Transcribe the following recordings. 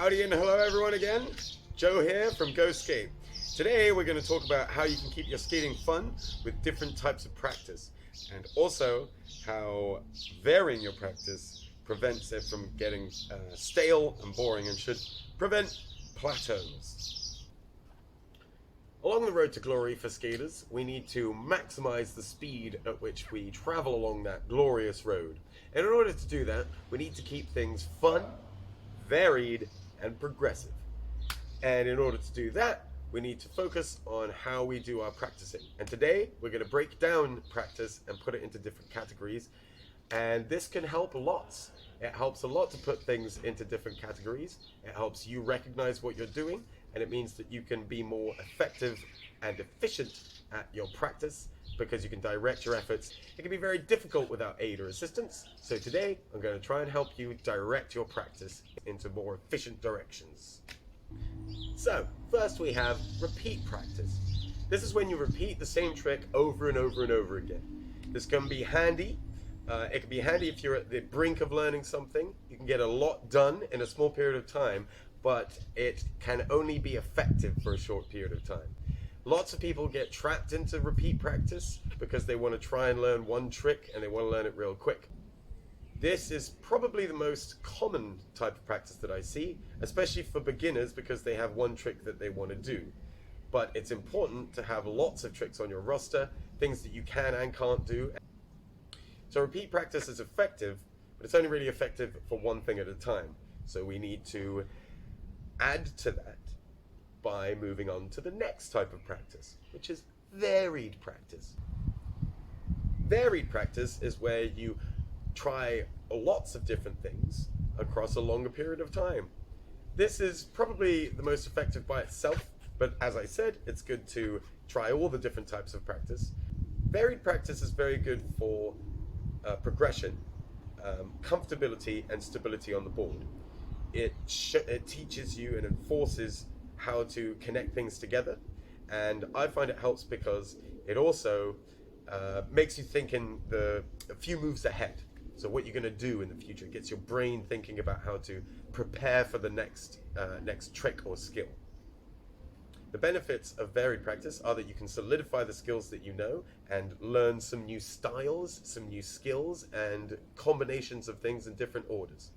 Howdy and hello everyone again. Joe here from Go Skate. Today we're going to talk about how you can keep your skating fun with different types of practice, and also how varying your practice prevents it from getting stale and boring and should prevent plateaus. Along the road to glory for skaters, we need to maximize the speed at which we travel along that glorious road. And in order to do that, we need to keep things fun, varied, and progressive. And in order to do that, we need to focus on how we do our practicing. And today, we're going to break down practice and put it into different categories. And this can help lots. It helps a lot to put things into different categories. It helps you recognize what you're doing, and it means that you can be more effective and efficient at your practice because you can direct your efforts. It can be very difficult without aid or assistance. So today, I'm going to try and help you direct your practice into more efficient directions. So, first we have repeat practice. This is when you repeat the same trick over and over and over again. This can be handy. It can be handy if you're at the brink of learning something. You can get a lot done in a small period of time, but it can only be effective for a short period of time. Lots of people get trapped into repeat practice because they want to try and learn one trick and they want to learn it real quick. This is probably the most common type of practice that I see, especially for beginners because they have one trick that they want to do. But it's important to have lots of tricks on your roster, things that you can and can't do. So repeat practice is effective, but it's only really effective for one thing at a time. So we need to add to that by moving on to the next type of practice, which is varied practice. Varied practice is where you try lots of different things across a longer period of time. This is probably the most effective by itself, but as I said, it's good to try all the different types of practice. Varied practice is very good for progression, comfortability, and stability on the board. It teaches you and enforces how to connect things together, and I find it helps because it also makes you think in a few moves ahead. So what you're going to do in the future. It gets your brain thinking about how to prepare for the next trick or skill. The benefits of varied practice are that you can solidify the skills that you know and learn some new styles, some new skills, and combinations of things in different orders.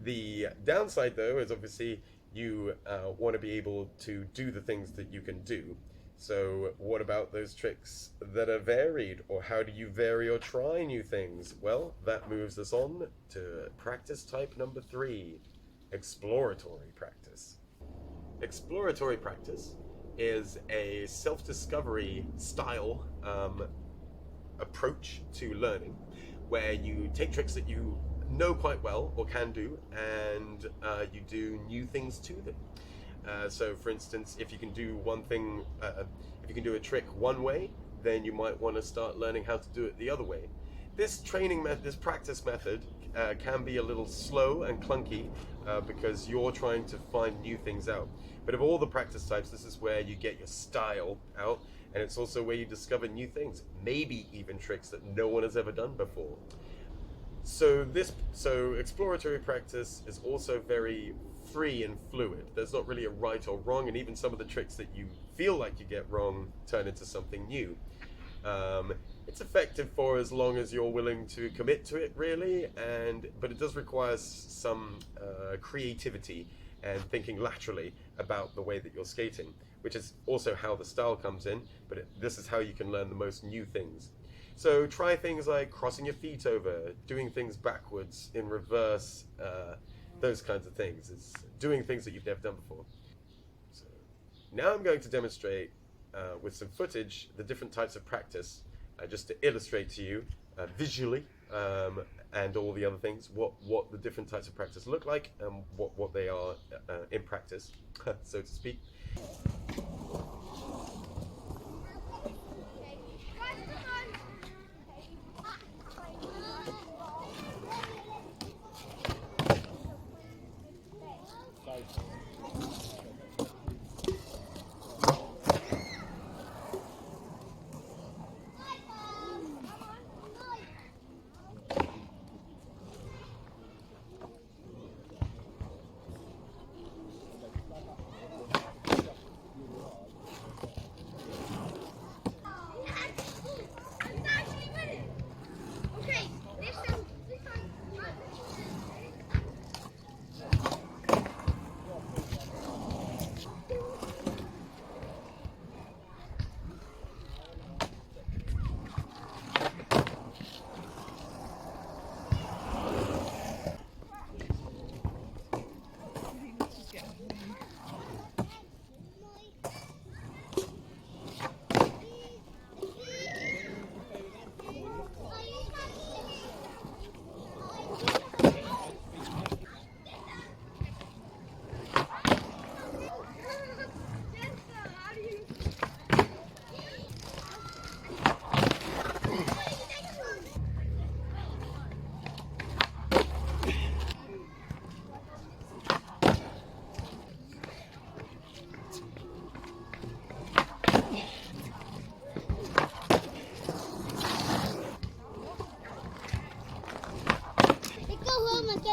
The downside, though, is obviously you want to be able to do the things that you can do. So what about those tricks that are varied, or how do you vary or try new things? Well, that moves us on to practice type number 3, exploratory practice. Exploratory practice is a self-discovery style approach to learning, where you take tricks that you know quite well or can do, and you do new things to them. So for instance, if you can do one thing, if you can do a trick one way, then you might want to start learning how to do it the other way. This training method, this practice method, can be a little slow and clunky because you're trying to find new things out. But of all the practice types, this is where you get your style out, and it's also where you discover new things, maybe even tricks that no one has ever done before. So exploratory practice is also very free and fluid. There's not really a right or wrong, and even some of the tricks that you feel like you get wrong turn into something new. It's effective for as long as you're willing to commit to it, really, but it does require some creativity and thinking laterally about the way that you're skating, which is also how the style comes in, but this is how you can learn the most new things. So try things like crossing your feet over, doing things backwards, in reverse, those kinds of things. It's doing things that you've never done before. So now I'm going to demonstrate with some footage the different types of practice, just to illustrate to you visually and all the other things, what the different types of practice look like and what they are in practice, so to speak.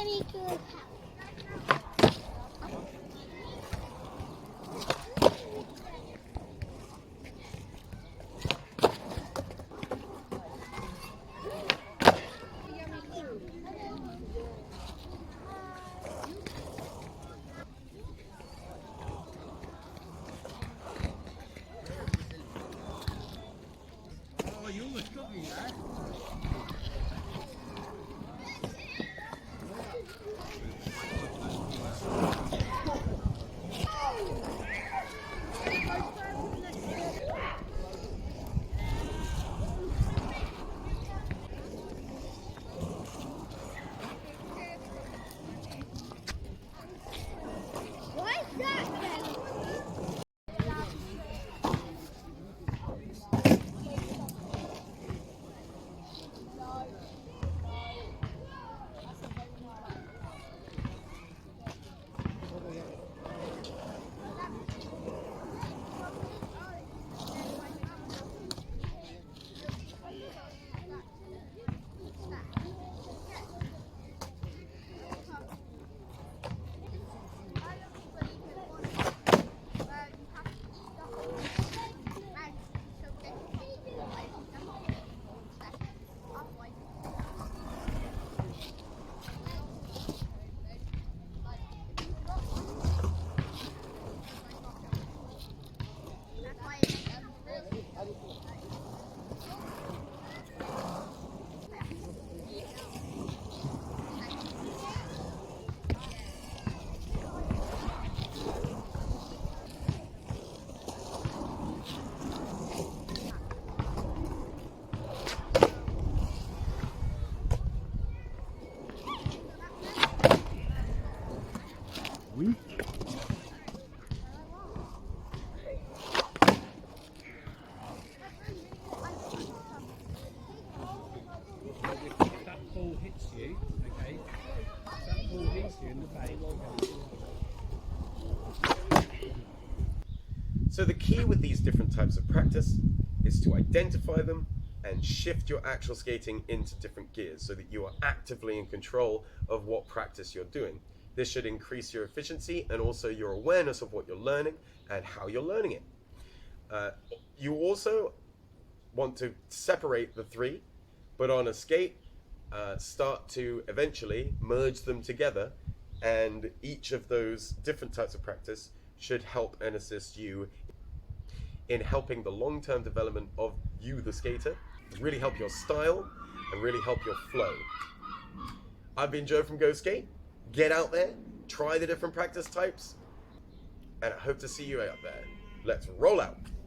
very good. Oh, you almost got me there. Why is that then? Weak. If that ball hits you, okay, if that ball hits you in the face. So the key with these different types of practice is to identify them and shift your actual skating into different gears so that you are actively in control of what practice you're doing. This should increase your efficiency and also your awareness of what you're learning and how you're learning it. You also want to separate the three, but on a skate, start to eventually merge them together, and each of those different types of practice should help and assist you in helping the long-term development of you, the skater, really help your style and really help your flow. I've been Joe from Go Skate. Get out there, try the different practice types, and I hope to see you out there. Let's roll out.